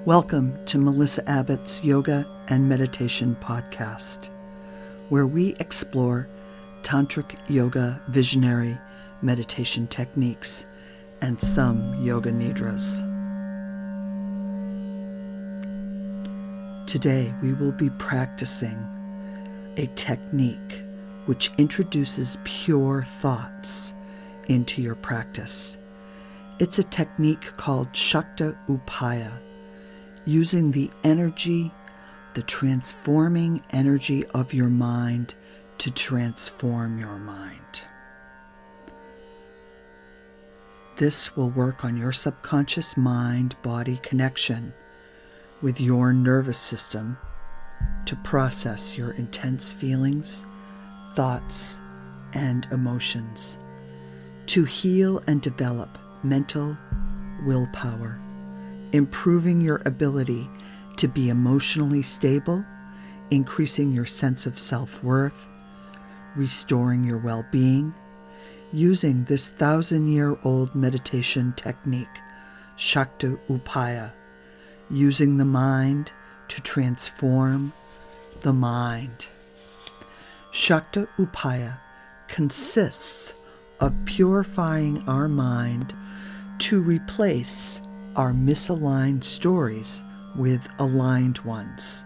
Welcome to Melissa Abbott's Yoga and Meditation podcast, where we explore tantric yoga visionary meditation techniques and some yoga nidras. Today we will be practicing a technique which introduces pure thoughts into your practice. It's a technique called Shakta Upaya, using the energy, the transforming energy of your mind to transform your mind. This will work on your subconscious mind-body connection with your nervous system to process your intense feelings, thoughts, and emotions, to heal and develop mental willpower, improving your ability to be emotionally stable, increasing your sense of self-worth, restoring your well-being, using this 1,000-year-old meditation technique, Shakta Upaya, using the mind to transform the mind. Shakta Upaya consists of purifying our mind to replace our misaligned stories with aligned ones.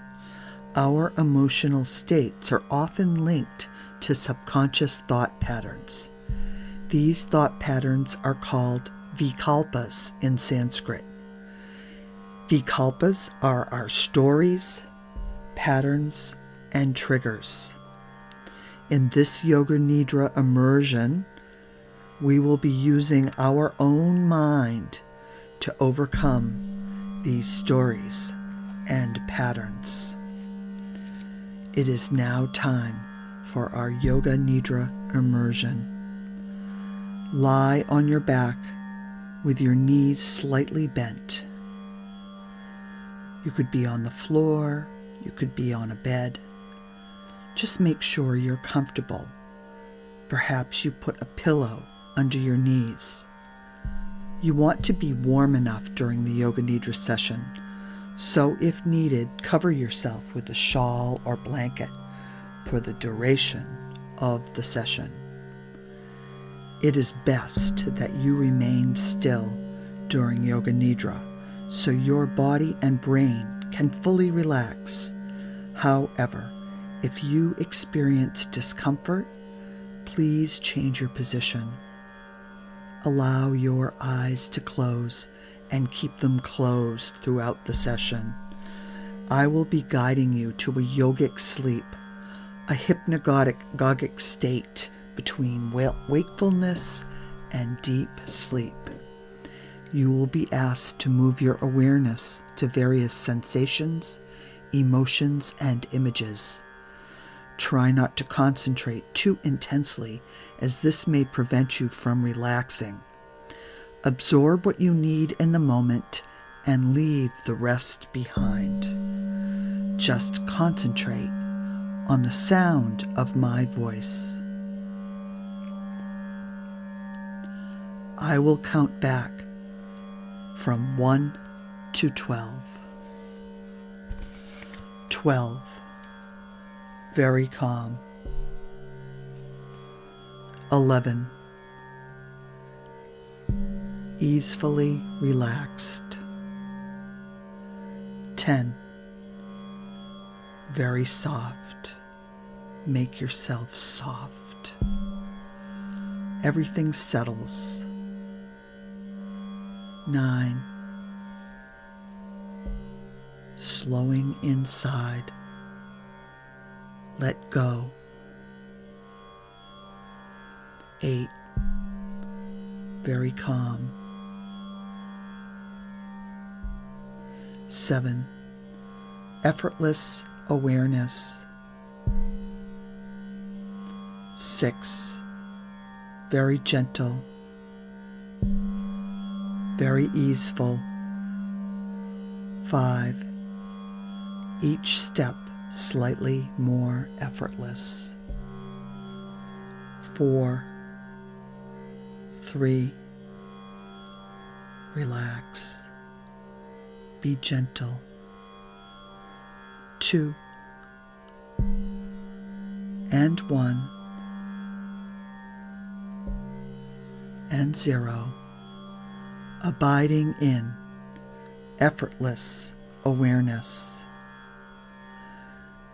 Our emotional states are often linked to subconscious thought patterns. These thought patterns are called Vikalpas in Sanskrit. Vikalpas are our stories, patterns, and triggers. In this Yoga Nidra Immersion, we will be using our own mind to overcome these stories and patterns. It is now time for our Yoga Nidra Immersion. Lie on your back with your knees slightly bent. You could be on the floor, you could be on a bed. Just make sure you're comfortable. Perhaps you put a pillow under your knees. You want to be warm enough during the Yoga Nidra session, so if needed, cover yourself with a shawl or blanket for the duration of the session. It is best that you remain still during Yoga Nidra so your body and brain can fully relax. However, if you experience discomfort, please change your position. Allow your eyes to close and keep them closed throughout the session. I will be guiding you to a yogic sleep, a hypnagogic state between wakefulness and deep sleep. You will be asked to move your awareness to various sensations, emotions, and images. Try not to concentrate too intensely, as this may prevent you from relaxing. Absorb what you need in the moment and leave the rest behind. Just concentrate on the sound of my voice. I will count back from 1 to 12. 12. Very calm. 11. Easefully relaxed. 10. Very soft. Make yourself soft. Everything settles. 9. Slowing inside. Let go. 8. Very calm. 7. Effortless awareness. 6. Very gentle. Very easeful. 5. Each step slightly more effortless. 4. 3. Relax. be gentle. 2 and 1 and 0, abiding in effortless awareness.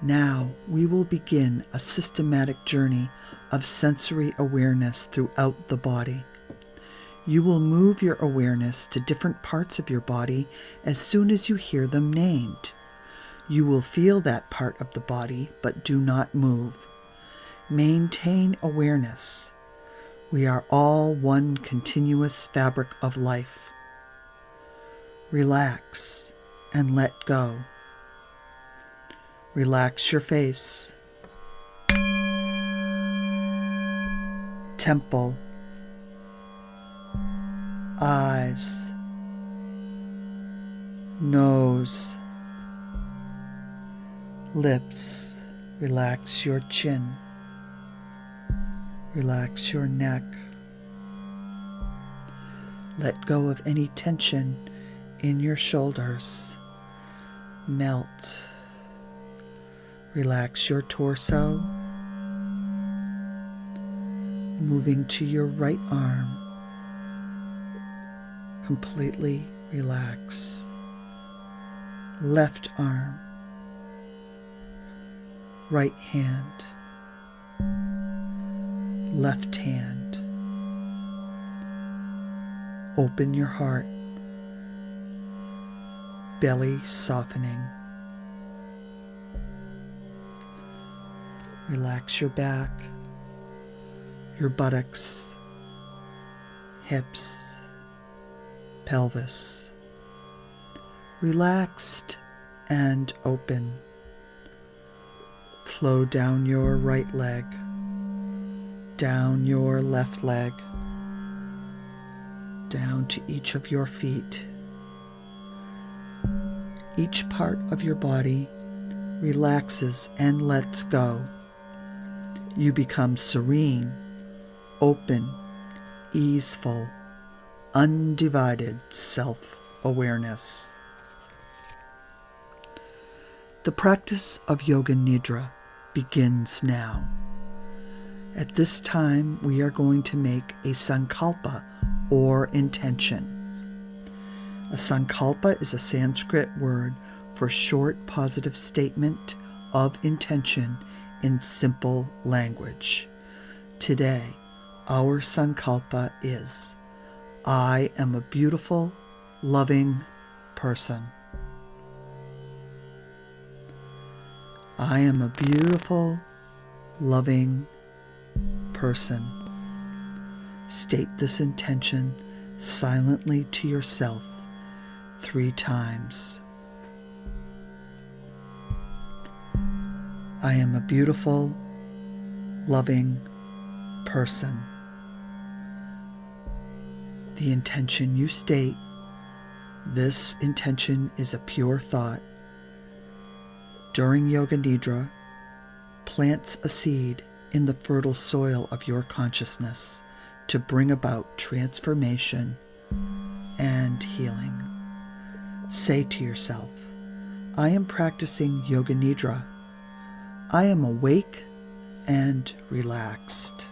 Now we will begin a systematic journey of sensory awareness throughout the body. You will move your awareness to different parts of your body as soon as you hear them named. You will feel that part of the body, but do not move. Maintain awareness. We are all one continuous fabric of life. Relax and let go. Relax your face, temple, eyes, nose, lips. Relax your chin. Relax your neck. Let go of any tension in your shoulders. Melt. Relax your torso. Moving to your right arm. Completely relax. Left arm. Right hand. Left hand. Open your heart. Belly softening. Relax your back, your buttocks, hips, pelvis. Relaxed and open. Flow down your right leg, down your left leg, down to each of your feet. Each part of your body relaxes and lets go. You become serene, open, easeful, undivided self-awareness. The practice of Yoga Nidra begins now. At this time, we are going to make a sankalpa, or intention. A sankalpa is a Sanskrit word for short positive statement of intention in simple language. Today, our sankalpa is, I am a beautiful, loving person. I am a beautiful, loving person. State this intention silently to yourself 3 times. I am a beautiful, loving person. The intention you state, this intention is a pure thought. During Yoga Nidra, plants a seed in the fertile soil of your consciousness to bring about transformation and healing. Say to yourself, I am practicing Yoga Nidra. I am awake and relaxed.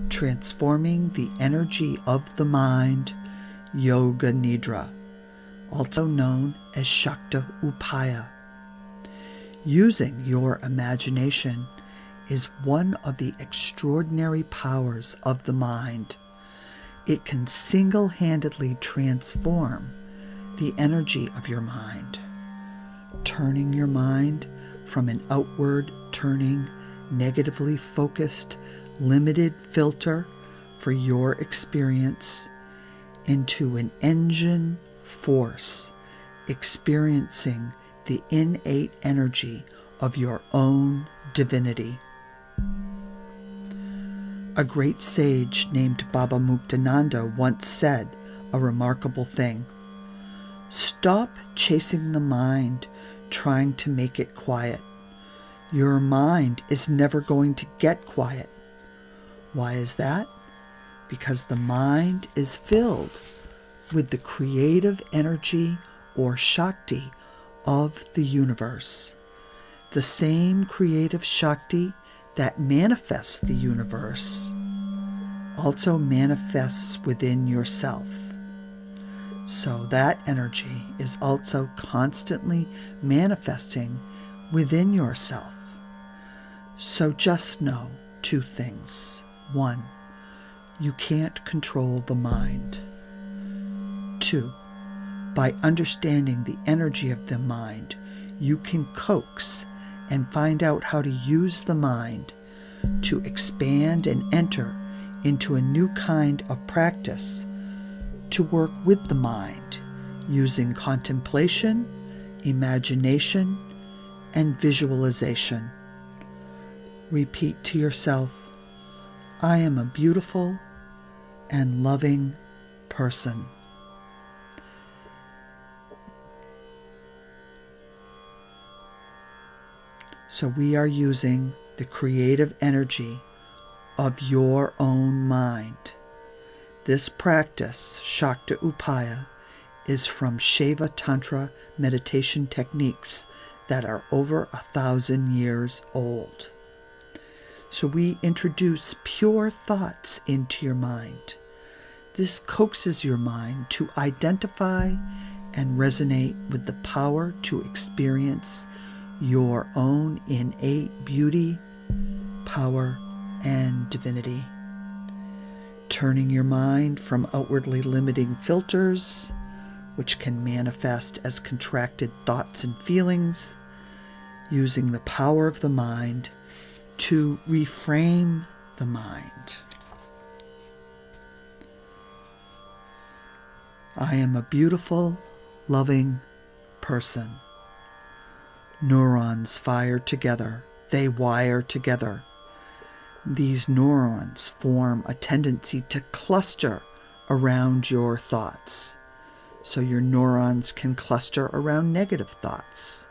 Transforming the energy of the mind, Yoga Nidra, also known as Shakta Upaya. Using your imagination is one of the extraordinary powers of the mind. It can single-handedly transform the energy of your mind, turning your mind from an outward turning, negatively focused, limited filter for your experience into an engine force experiencing the innate energy of your own divinity. A great sage named Baba Muktananda once said a remarkable thing. Stop chasing the mind, trying to make it quiet. Your mind is never going to get quiet. Why is that? Because the mind is filled with the creative energy or Shakti of the universe. The same creative Shakti that manifests the universe also manifests within yourself. So that energy is also constantly manifesting within yourself. So just know two things. One, you can't control the mind. Two, by understanding the energy of the mind, you can coax and find out how to use the mind to expand and enter into a new kind of practice to work with the mind using contemplation, imagination, and visualization. Repeat to yourself, I am a beautiful and loving person. So we are using the creative energy of your own mind. This practice, Shakta Upaya, is from Shaiva Tantra meditation techniques that are over 1,000 years old. So we introduce pure thoughts into your mind. This coaxes your mind to identify and resonate with the power to experience your own innate beauty, power, and divinity. Turning your mind from outwardly limiting filters, which can manifest as contracted thoughts and feelings, using the power of the mind to reframe the mind. I am a beautiful, loving person. Neurons fire together. They wire together. These neurons form a tendency to cluster around your thoughts. So your neurons can cluster around negative thoughts,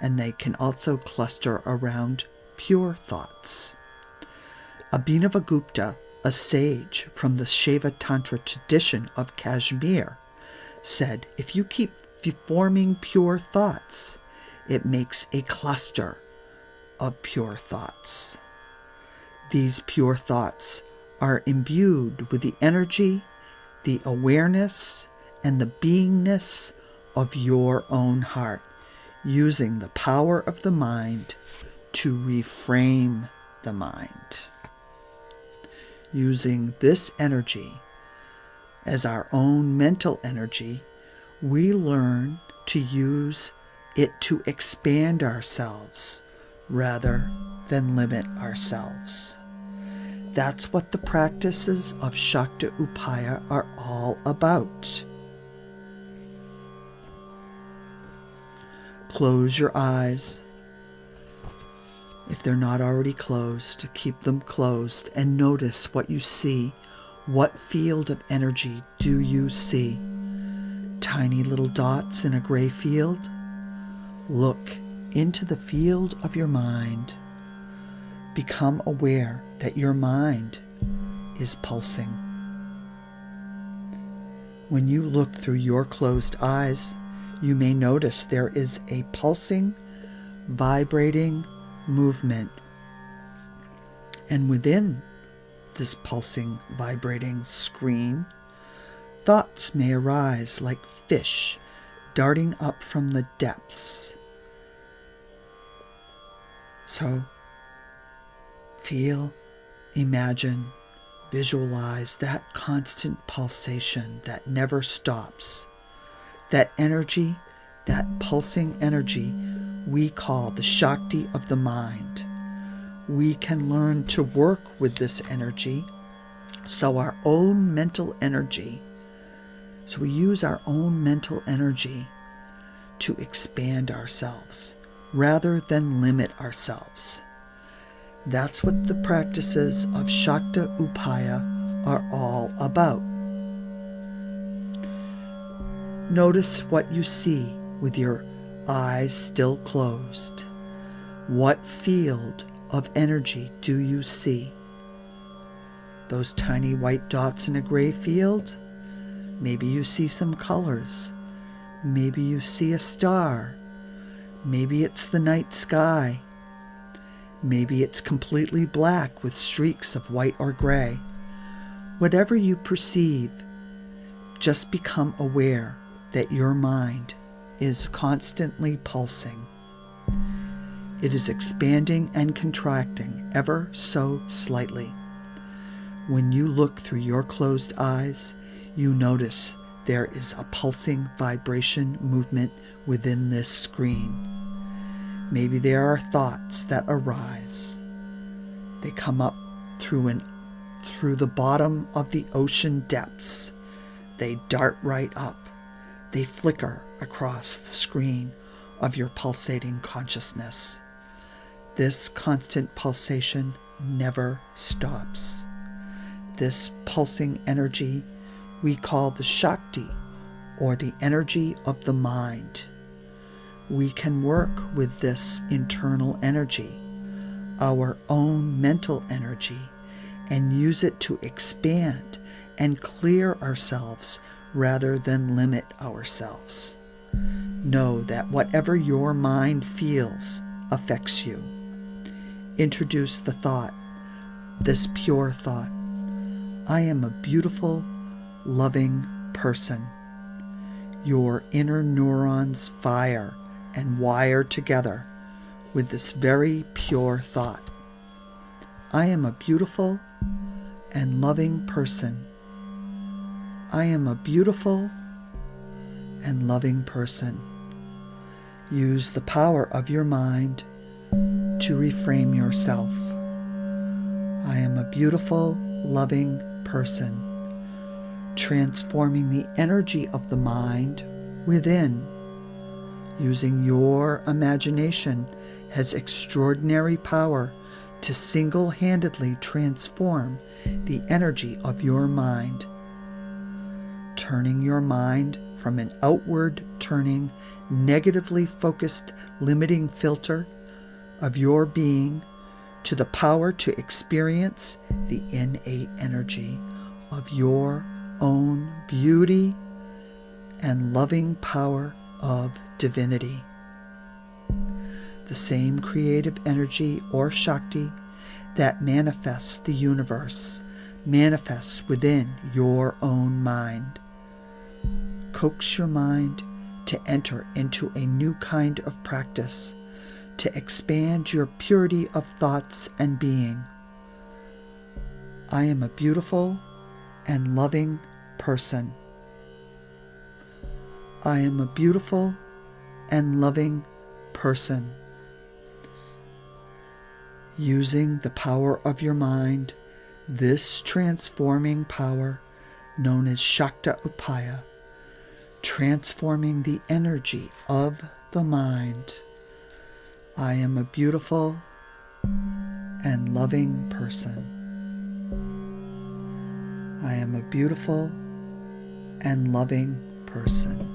and they can also cluster around pure thoughts. Abhinavagupta, a sage from the Shaiva Tantra tradition of Kashmir, said, if you keep forming pure thoughts, it makes a cluster of pure thoughts. These pure thoughts are imbued with the energy, the awareness, and the beingness of your own heart, using the power of the mind to reframe the mind. Using this energy as our own mental energy, we learn to use it to expand ourselves rather than limit ourselves. That's what the practices of Shakta Upaya are all about. Close your eyes. If they're not already closed, keep them closed and notice what you see. What field of energy do you see? Tiny little dots in a gray field? Look into the field of your mind. Become aware that your mind is pulsing. When you look through your closed eyes, you may notice there is a pulsing, vibrating movement. And within this pulsing, vibrating screen, thoughts may arise like fish darting up from the depths. So, feel, imagine, visualize that constant pulsation that never stops. That energy, that pulsing energy, we call the Shakti of the mind. We can learn to work with this energy, so our own mental energy, so we use our own mental energy to expand ourselves rather than limit ourselves. That's what the practices of Shakta Upaya are all about. Notice what you see with your eyes still closed. What field of energy do you see? Those tiny white dots in a gray field? Maybe you see some colors. Maybe you see a star. Maybe it's the night sky. Maybe it's completely black with streaks of white or gray. Whatever you perceive, just become aware that your mind is constantly pulsing. It is expanding and contracting ever so slightly. When you look through your closed eyes, you notice there is a pulsing vibration movement within this screen. Maybe there are thoughts that arise. They come up through the bottom of the ocean depths. They dart right up. They flicker across the screen of your pulsating consciousness. This constant pulsation never stops. This pulsing energy we call the Shakti, or the energy of the mind. We can work with this internal energy, our own mental energy, and use it to expand and clear ourselves rather than limit ourselves. Know that whatever your mind feels affects you. Introduce the thought, this pure thought: I am a beautiful, loving person. Your inner neurons fire and wire together with this very pure thought. I am a beautiful and loving person. I am a beautiful and loving person. Use the power of your mind to reframe yourself. I am a beautiful, loving person. Transforming the energy of the mind within. Using your imagination has extraordinary power to single-handedly transform the energy of your mind. Turning your mind from an outward-turning, negatively focused, limiting filter of your being to the power to experience the innate energy of your own beauty and loving power of divinity. The same creative energy or Shakti that manifests the universe manifests within your own mind. Coax your mind to enter into a new kind of practice, to expand your purity of thoughts and being. I am a beautiful and loving person. I am a beautiful and loving person. Using the power of your mind, this transforming power known as Shakta Upaya, transforming the energy of the mind. I am a beautiful and loving person. I am a beautiful and loving person.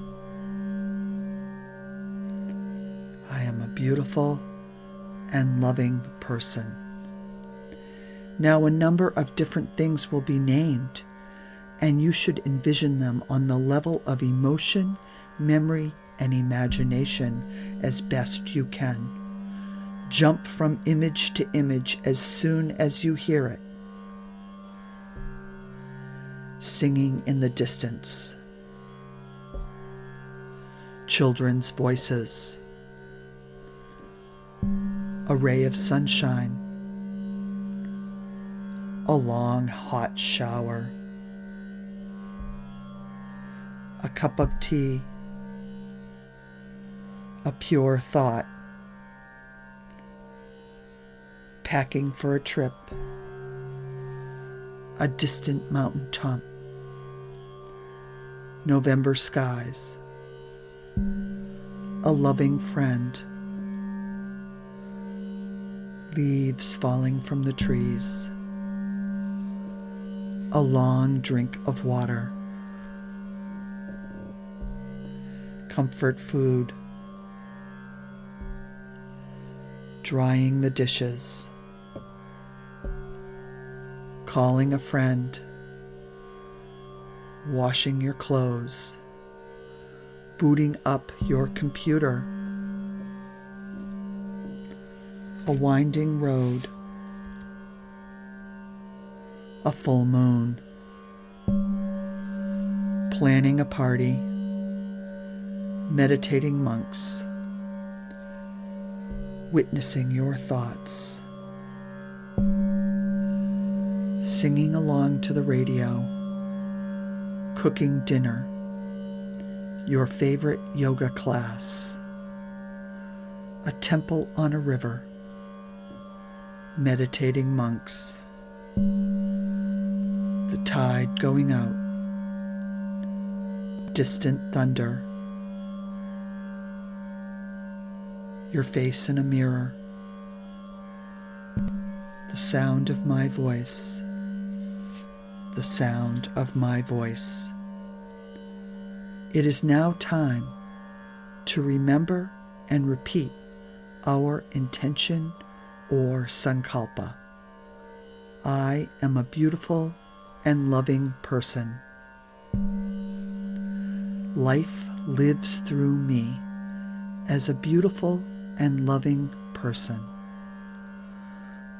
I am a beautiful and loving person. Now a number of different things will be named, and you should envision them on the level of emotion, memory, and imagination as best you can. Jump from image to image as soon as you hear it. Singing in the distance. Children's voices. A ray of sunshine. A long hot shower. A cup of tea. A pure thought. Packing for a trip. A distant mountaintop. November skies. A loving friend. Leaves falling from the trees. A long drink of water. Comfort food. Drying the dishes. Calling a friend. washing your clothes, booting up your computer, a winding road, a full moon, planning a party, meditating monks, witnessing your thoughts, singing along to the radio, cooking dinner, your favorite yoga class, a temple on a river, meditating monks, the tide going out, distant thunder, your face in a mirror, the sound of my voice, the sound of my voice. It is now time to remember and repeat our intention or sankalpa. I am a beautiful and loving person. Life lives through me as a beautiful and loving person.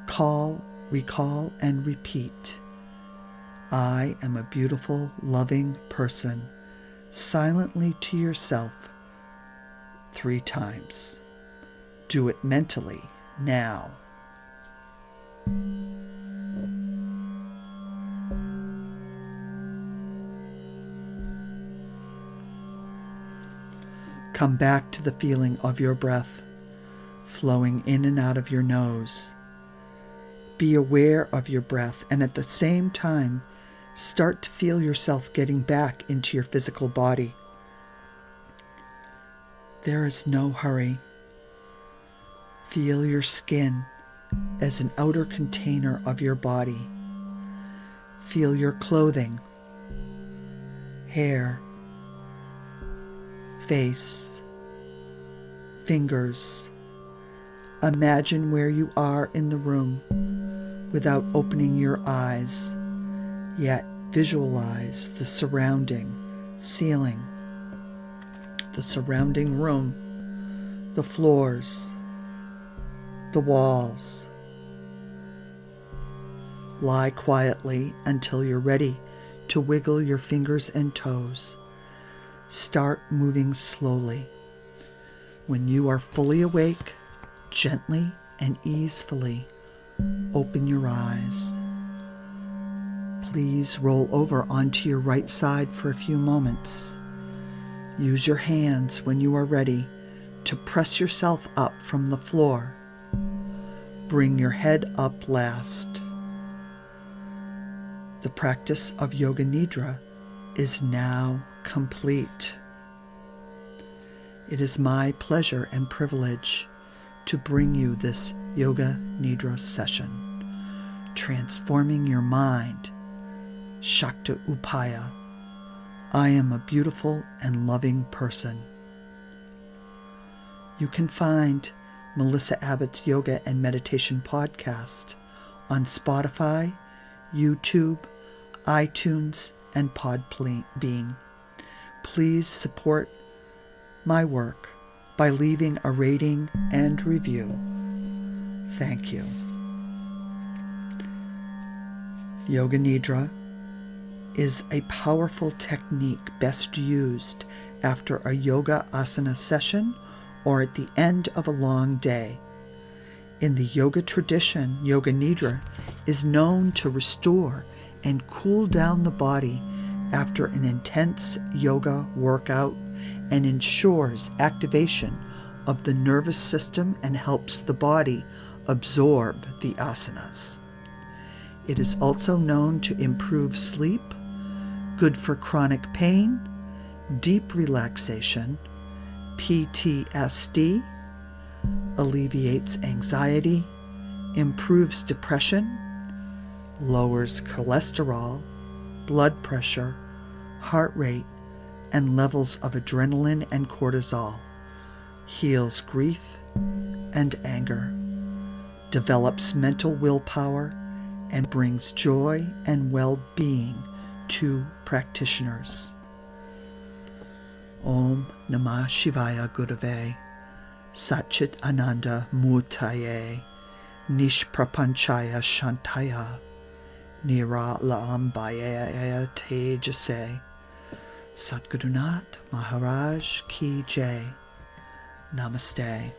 Call, recall, and repeat. I am a beautiful, loving person, silently to yourself 3 times. Do it mentally now. Come back to the feeling of your breath flowing in and out of your nose. Be aware of your breath, and at the same time, start to feel yourself getting back into your physical body. There is no hurry. Feel your skin as an outer container of your body. Feel your clothing, hair, face, fingers. Imagine where you are in the room without opening your eyes, yet visualize the surrounding ceiling, the surrounding room, the floors, the walls. Lie quietly until you're ready to wiggle your fingers and toes. Start moving slowly. When you are fully awake, gently and easefully open your eyes. Please roll over onto your right side for a few moments. Use your hands when you are ready to press yourself up from the floor. Bring your head up last. The practice of Yoga Nidra is now complete. It is my pleasure and privilege to bring you this Yoga Nidra session, transforming your mind, Shakta Upaya. I am a beautiful and loving person. You can find Melissa Abbott's Yoga and Meditation podcast on Spotify, YouTube, iTunes, and Podbean. Please support my work by leaving a rating and review. Thank you. Yoga Nidra is a powerful technique best used after a yoga asana session or at the end of a long day. In the yoga tradition, Yoga Nidra is known to restore and cool down the body after an intense yoga workout and ensures activation of the nervous system and helps the body absorb the asanas. It is also known to improve sleep, good for chronic pain, deep relaxation, PTSD, alleviates anxiety, improves depression, lowers cholesterol, blood pressure, heart rate, and levels of adrenaline and cortisol, heals grief and anger, develops mental willpower, and brings joy and well-being 2 practitioners. Om Namah Shivaya Gurave Satchit Ananda Murtaye Nishprapanchaya Shantaya Nira Laambaya Tejase Satgurunath Maharaj Ki Jai. Namaste.